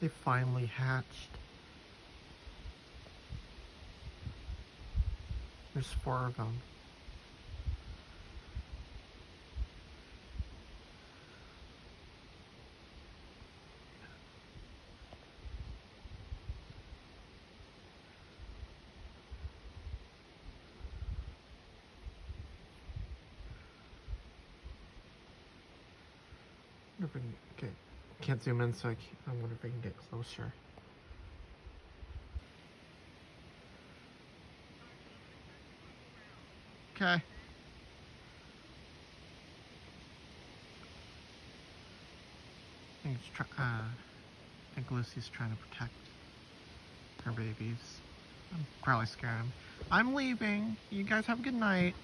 They finally hatched. There's 4 of them. If we can get, can't zoom in, so I wonder if I can get closer. Okay. I think Lucy's trying to protect her babies. I'm probably scaring them. I'm leaving. You guys have a good night.